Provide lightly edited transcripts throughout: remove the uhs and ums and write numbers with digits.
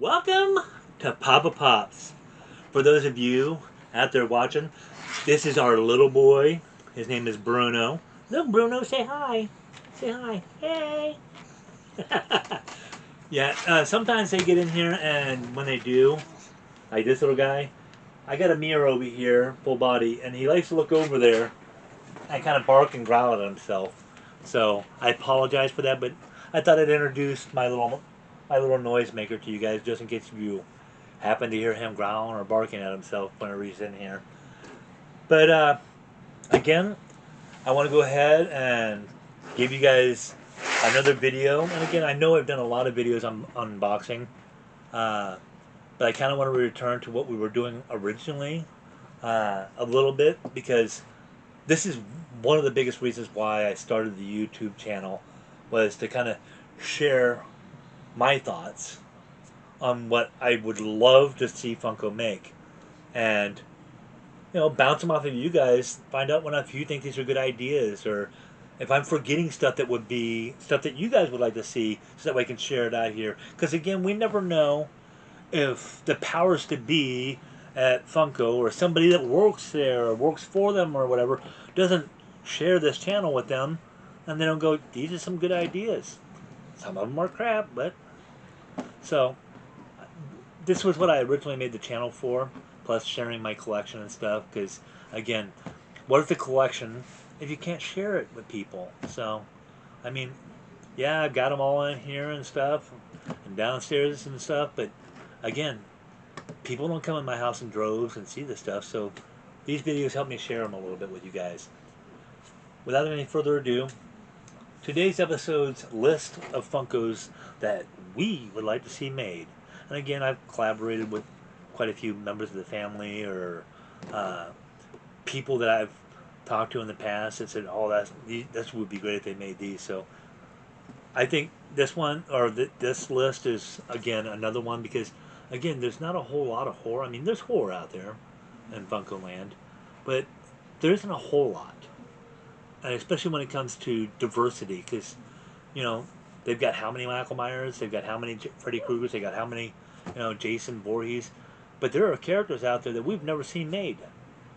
Welcome to Papa Pops. For those of you out there watching, this is our little boy. His name is Bruno. Look, Bruno, say hi. Say hi. Hey. Yeah, sometimes they get in here, and when they do, like this little guy, I got a mirror over here, full body, and he likes to look over there and kind of bark and growl at himself. So I apologize for that, but I thought I'd introduce my little noisemaker to you guys just in case you happen to hear him growling or barking at himself whenever he's in here. But again, I want to go ahead and give you guys another video. And again, I know I've done a lot of videos on unboxing, uh, but I kind of want to return to what we were doing originally a little bit because this is one of the biggest reasons why I started the YouTube channel was to kind of share my thoughts on what I would love to see Funko make, and bounce them off of you guys. Find out when if you think these are good ideas, or if I'm forgetting stuff that would be stuff that you guys would like to see, so that way I can share it out here. Because again, we never know if the powers to be at Funko or somebody that works there or works for them or whatever doesn't share this channel with them, and they don't go, these are some good ideas. Some of them are crap, but so this was what I originally made the channel for, plus sharing my collection and stuff. Because again, what is the collection if you can't share it with people? So, I mean, yeah, I've got them all in here and stuff, and downstairs and stuff. But again, people don't come in my house in droves and see this stuff. So these videos help me share them a little bit with you guys. Without any further ado, today's episode's list of Funkos that we would like to see made. And again, I've collaborated with quite a few members of the family or uh, people that I've talked to in the past that said, "Oh, this would be great if they made these." So I think this one or this list is again another one because again, there's not a whole lot of horror. I mean, there's horror out there in Funko Land, but there isn't a whole lot, and especially when it comes to diversity, because you know they've got how many Michael Myers, they've got how many Freddy Kruegers, they got how many Jason Voorhees, but there are characters out there that we've never seen made,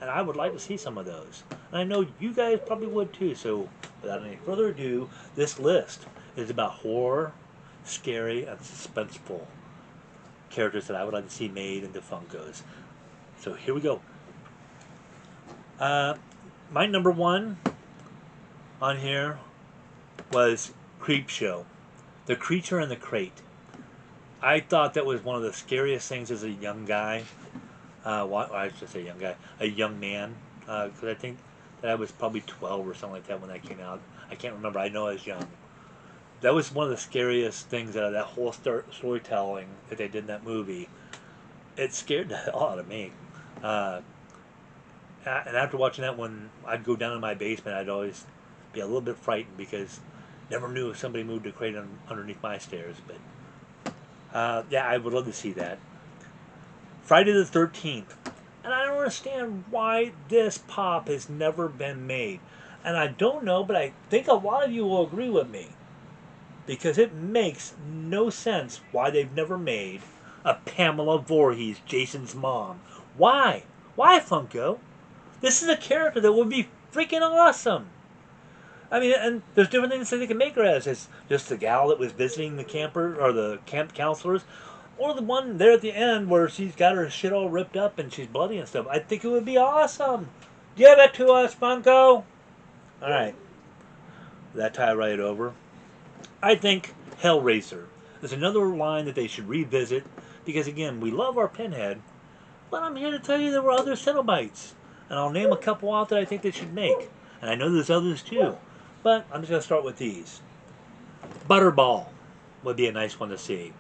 and I would like to see some of those, and I know you guys probably would too. So without any further ado, this list is about horror, scary, and suspenseful characters that I would like to see made into Funkos. So here we go. My number one on here was Creepshow, the creature in the crate. I thought that was one of the scariest things as a young guy. I should say young guy, a young man, because I think that I was probably 12 or something like that when that came out. I can't remember. I know I was young. That was one of the scariest things out of that whole storytelling that they did in that movie. It scared the hell out of me. Uh, and after watching that one, I'd go down in my basement. I'd always be a little bit frightened because never knew if somebody moved a crate underneath my stairs. But yeah, I would love to see that. Friday the 13th. And I don't understand why this pop has never been made. And I don't know, but I think a lot of you will agree with me. Because it makes no sense why they've never made a Pamela Voorhees, Jason's mom. Why? Why, Funko? This is a character that would be freaking awesome. I mean, and there's different things that they can make her as. It's just the gal that was visiting the camper or the camp counselors, or the one there at the end where she's got her shit all ripped up and she's bloody and stuff. I think it would be awesome. Give it to us, Funko. All right, that tie right over. I think Hellraiser is another line that they should revisit because again, we love our Pinhead, but I'm here to tell you there were other Cenobites, and I'll name a couple out that I think they should make, and I know there's others too. But I'm just going to start with these. Butterball would be a nice one to see.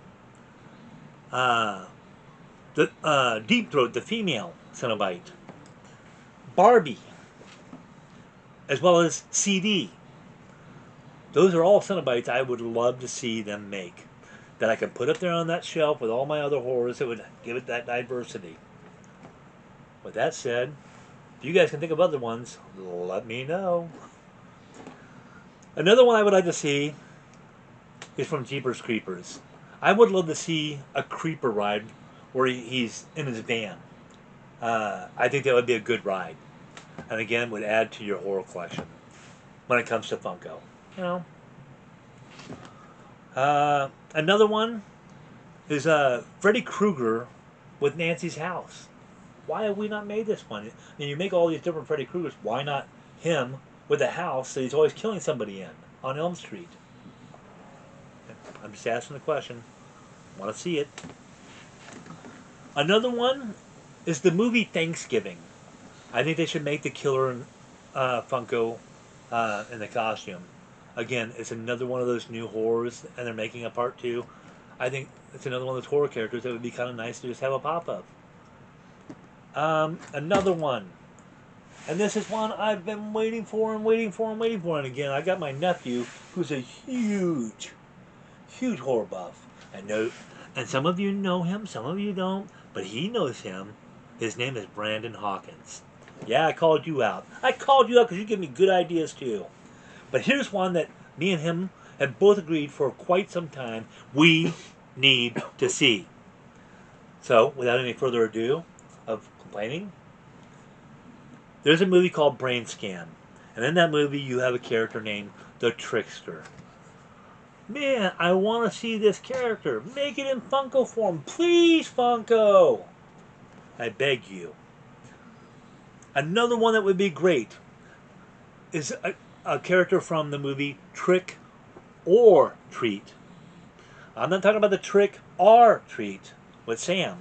The Deep Throat, the female Cenobite. Barbie, as well as CD. Those are all Cenobites I would love to see them make. That I can put up there on that shelf with all my other horrors that would give it that diversity. With that said, if you guys can think of other ones, let me know. Another one I would like to see is from Jeepers Creepers. I would love to see a creeper ride where he's in his van. I think that would be a good ride, and again, would add to your horror collection when it comes to Funko. You know, another one is Freddy Krueger with Nancy's house. Why have we not made this one? And you make all these different Freddy Kruegers. Why not him with a house that he's always killing somebody in on Elm Street? I'm just asking the question. Want to see it? Another one is the movie Thanksgiving. I think they should make the killer Funko in the costume. Again, it's another one of those new horrors, and they're making a part two. I think it's another one of those horror characters that would be kind of nice to just have a pop up. Another one, and this is one I've been waiting for and waiting for and waiting for. And again, I got my nephew, who's a huge, huge horror buff. And some of you know him, some of you don't, but he knows him. His name is Brandon Hawkins. Yeah, I called you out. I called you out because you give me good ideas too. But here's one that me and him have both agreed for quite some time we need to see. So, without any further ado of complaining, there's a movie called Brain Scan. And in that movie, you have a character named the Trickster. Man, I want to see this character. Make it in Funko form. Please, Funko. I beg you. Another one that would be great is a character from the movie Trick or Treat. I'm not talking about the Trick or Treat with Sam.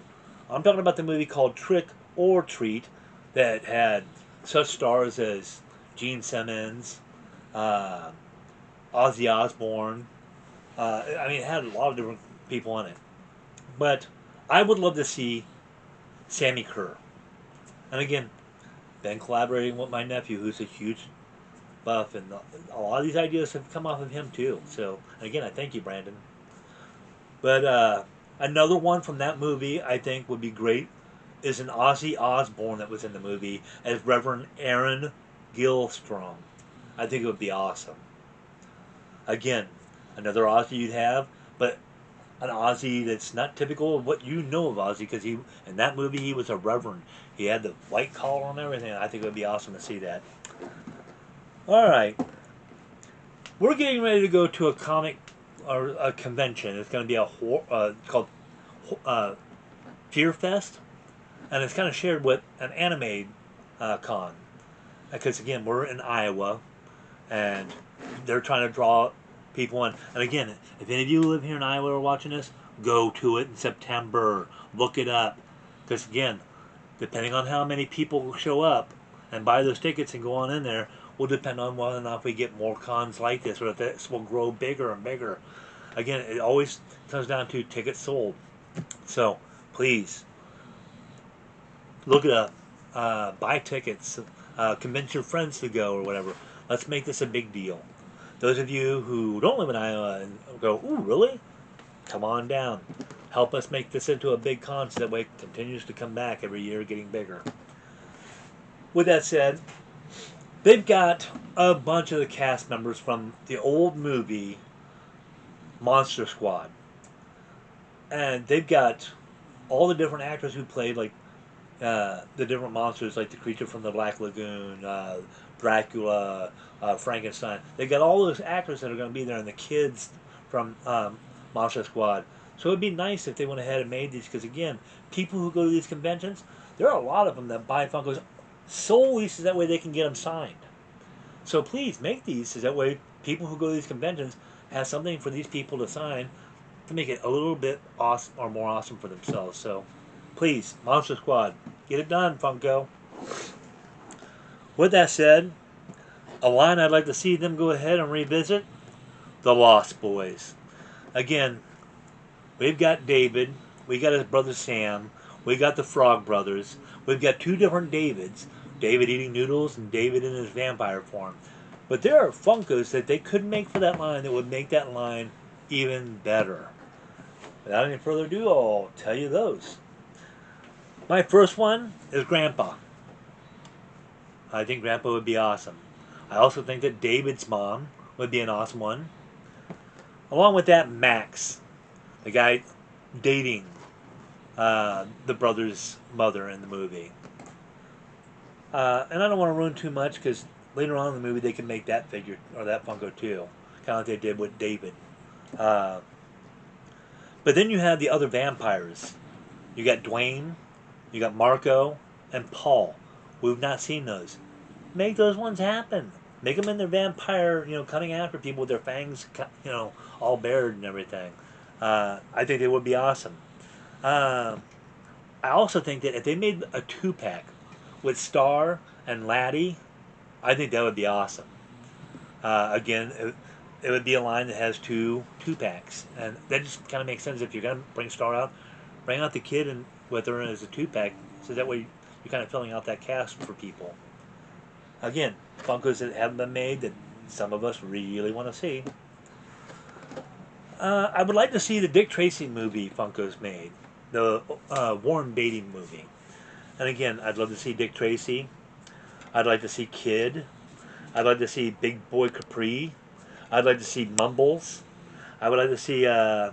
I'm talking about the movie called Trick or Treat that had such stars as Gene Simmons, Ozzy Osbourne. It had a lot of different people in it. But I would love to see Sammy Kerr. And again, been collaborating with my nephew, who's a huge buff, and a lot of these ideas have come off of him too. So, again, I thank you, Brandon. But another one from that movie I think would be great is an Ozzy Osbourne that was in the movie as Reverend Aaron Gilstrom. I think it would be awesome. Again, another Ozzy you'd have, but an Ozzy that's not typical of what you know of Ozzy, because in that movie he was a reverend. He had the white collar and everything. I think it would be awesome to see that. All right, we're getting ready to go to a comic or a convention. It's going to be it's called Fear Fest, and it's kind of shared with an anime con. Because again, we're in Iowa, and they're trying to draw people in. And again, if any of you live here in Iowa or watching this, go to it in September. Look it up. Because again, depending on how many people show up and buy those tickets and go on in there, will depend on whether or not we get more cons like this, or if this will grow bigger and bigger. Again, it always comes down to tickets sold. So, please, look it up. Buy tickets. Convince your friends to go or whatever. Let's make this a big deal. Those of you who don't live in Iowa and go, ooh, really? Come on down. Help us make this into a big con so that way it continues to come back every year, getting bigger. With that said, they've got a bunch of the cast members from the old movie Monster Squad. And they've got all the different actors who played like the different monsters, like the creature from the Black Lagoon, Dracula, Frankenstein. They got all those actors that are going to be there, and the kids from Monster Squad. So it'd be nice if they went ahead and made these, because again, people who go to these conventions, there are a lot of them that buy Funkos solely so that way they can get them signed. So please make these so that way people who go to these conventions have something for these people to sign to make it a little bit awesome or more awesome for themselves. So please, Monster Squad, get it done, Funko. With that said, a line I'd like to see them go ahead and revisit, the Lost Boys. Again, we've got David, we got his brother Sam, we got the Frog Brothers, we've got two different Davids, David eating noodles and David in his vampire form. But there are Funkos that they could make for that line that would make that line even better. Without any further ado, I'll tell you those. My first one is Grandpa. I think Grandpa would be awesome. I also think that David's mom would be an awesome one. Along with that, Max. The guy dating the brother's mother in the movie. And I don't want to ruin too much because later on in the movie they can make that figure or that Funko too, kind of like they did with David. Uh, but then you have the other vampires. You got Dwayne, you got Marco, and Paul. We've not seen those. Make those ones happen. Make them in their vampire, cutting after people with their fangs, all bared and everything. I think they would be awesome. Uh, I also think that if they made a 2-pack with Star and Laddie, I think that would be awesome. Again, it would be a line that has two packs, and that just kind of makes sense if you're gonna bring Star out, bring out the kid and with her as a 2-pack, so that way you're kind of filling out that cast for people. Again, Funkos that haven't been made that some of us really want to see. I would like to see the Dick Tracy movie Funkos made, the Warren Beatty movie. And again, I'd love to see Dick Tracy. I'd like to see Kid. I'd like to see Big Boy Capri. I'd like to see Mumbles. I would like to see, oh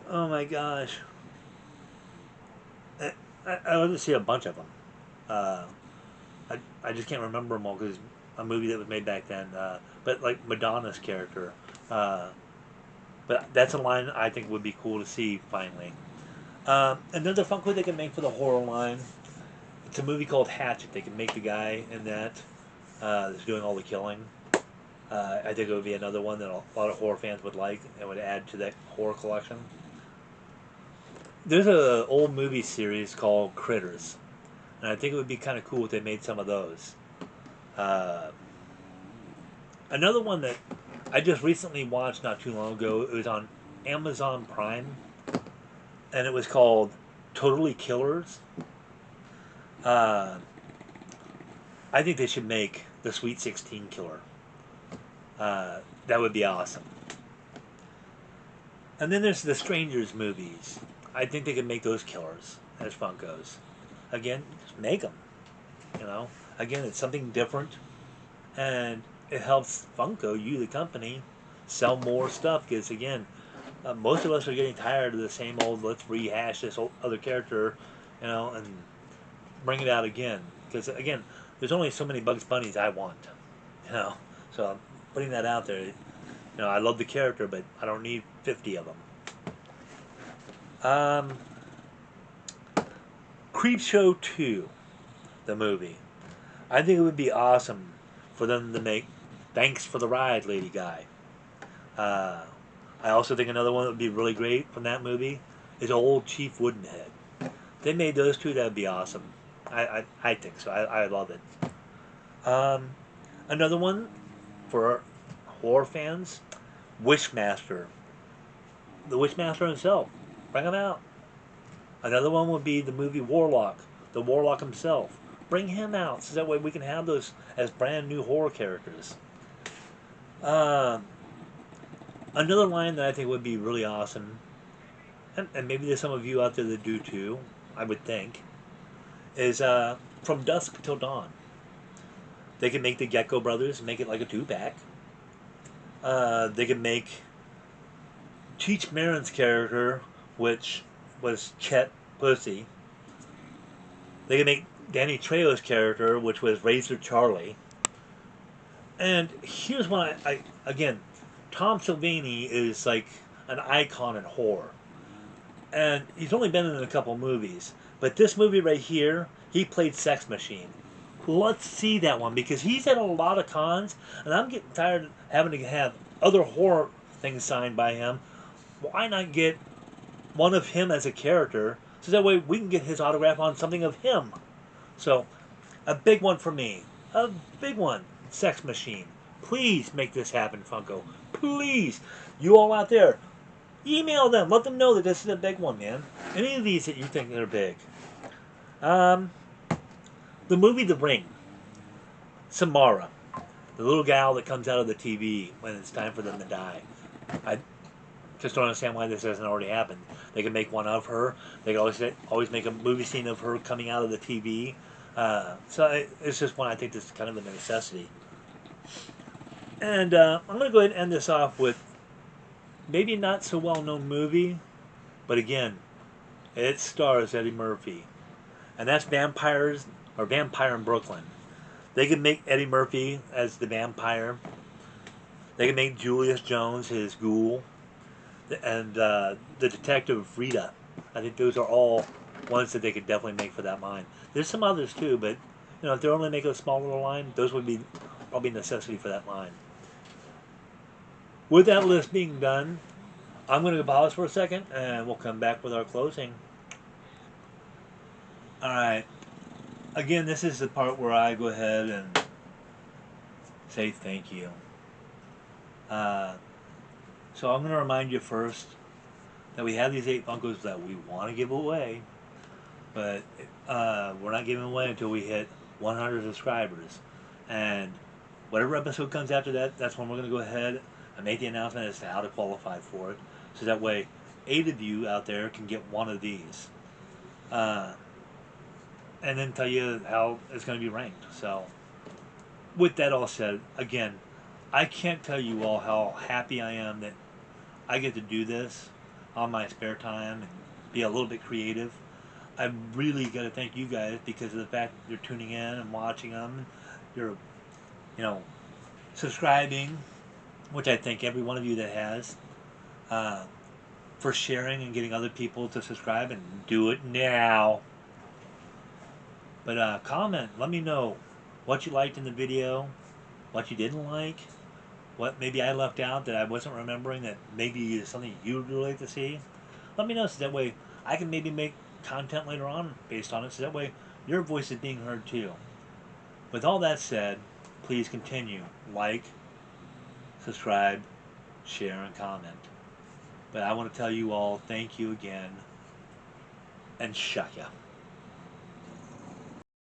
my gosh. I'd like to see a bunch of them. Uh, I just can't remember them all because a movie that was made back then. But like Madonna's character. But that's a line I think would be cool to see finally. Another Funko they can make for the horror line. It's a movie called Hatchet. They can make the guy in that that's doing all the killing. I think it would be another one that a lot of horror fans would like and would add to that horror collection. There's an old movie series called Critters, and I think it would be kind of cool if they made some of those. Uh, Another one that I just recently watched not too long ago, it was on Amazon Prime, and it was called Totally Killers. Uh, I think they should make the Sweet 16 Killer. That would be awesome. And then there's the Strangers movies. I think they could make those killers as Funkos. Again, just make them. You know, again, it's something different, and it helps Funko, you the company, sell more stuff. Because again, most of us are getting tired of the same old. Let's rehash this old other character, and bring it out again. Because again, there's only so many Bugs Bunnies I want. You know, so I'm putting that out there. I love the character, but I don't need 50 of them. Creepshow 2, the movie. I think it would be awesome for them to make Thanks for the Ride, Lady Guy. I also think another one that would be really great from that movie is Old Chief Woodenhead. If they made those two, that would be awesome. I think so. I love it. Another one for horror fans, Wishmaster. The Wishmaster himself. Bring him out. Another one would be the movie Warlock. The Warlock himself. Bring him out so that way we can have those as brand new horror characters. Another line that I think would be really awesome, and maybe there's some of you out there that do too, I would think, is From Dusk Till Dawn. They can make the Gecko Brothers, make it like a 2-pack. They can make Cheech Marin's character, which was Chet Pussy. They can make Danny Trejo's character, which was Razor Charlie. And here's what again, Tom Savini is like an icon in horror. And he's only been in a couple movies. But this movie right here, he played Sex Machine. Let's see that one because he's at a lot of cons, and I'm getting tired of having to have other horror things signed by him. Why not get one of him as a character so that way we can get his autograph on something of him? So, a big one for me. A big one. Sex Machine. Please make this happen, Funko. Please. You all out there, email them. Let them know that this is a big one, man. Any of these that you think are big. The movie The Ring. Samara. The little gal that comes out of the TV when it's time for them to die. I just don't understand why this hasn't already happened. They can make one of her. They can always make a movie scene of her coming out of the TV. So it's just one I think that's kind of a necessity. And I'm going to go ahead and end this off with maybe not so well known movie, but again, it stars Eddie Murphy, and that's Vampires or Vampire in Brooklyn. They could make Eddie Murphy as the vampire. They could make Julius Jones his ghoul, and the detective Rita. I think those are all ones that they could definitely make for that line. There's some others too, but if they're only making a small little line, those would be probably a necessity for that line. With that list being done, I'm going to pause for a second, and we'll come back with our closing. All right. Again, this is the part where I go ahead and say thank you. Uh, so I'm going to remind you first that we have these 8 Funkos that we want to give away, but we're not giving away until we hit 100 subscribers. And whatever episode comes after that, that's when we're going to go ahead and make the announcement as to how to qualify for it. So that way, 8 of you out there can get one of these. And then tell you how it's going to be ranked. So, with that all said, again, I can't tell you all how happy I am that I get to do this on my spare time and be a little bit creative. I really got to thank you guys because of the fact that you're tuning in and watching them. You're, subscribing, which I thank every one of you that has, for sharing and getting other people to subscribe, and do it now. But comment, let me know what you liked in the video, what you didn't like, what maybe I left out that I wasn't remembering that maybe is something you'd really like to see. Let me know so that way I can maybe make content later on based on it, so that way your voice is being heard too. With all that said, please continue. Like, subscribe, share, and comment. But I want to tell you all thank you again, and shut ya.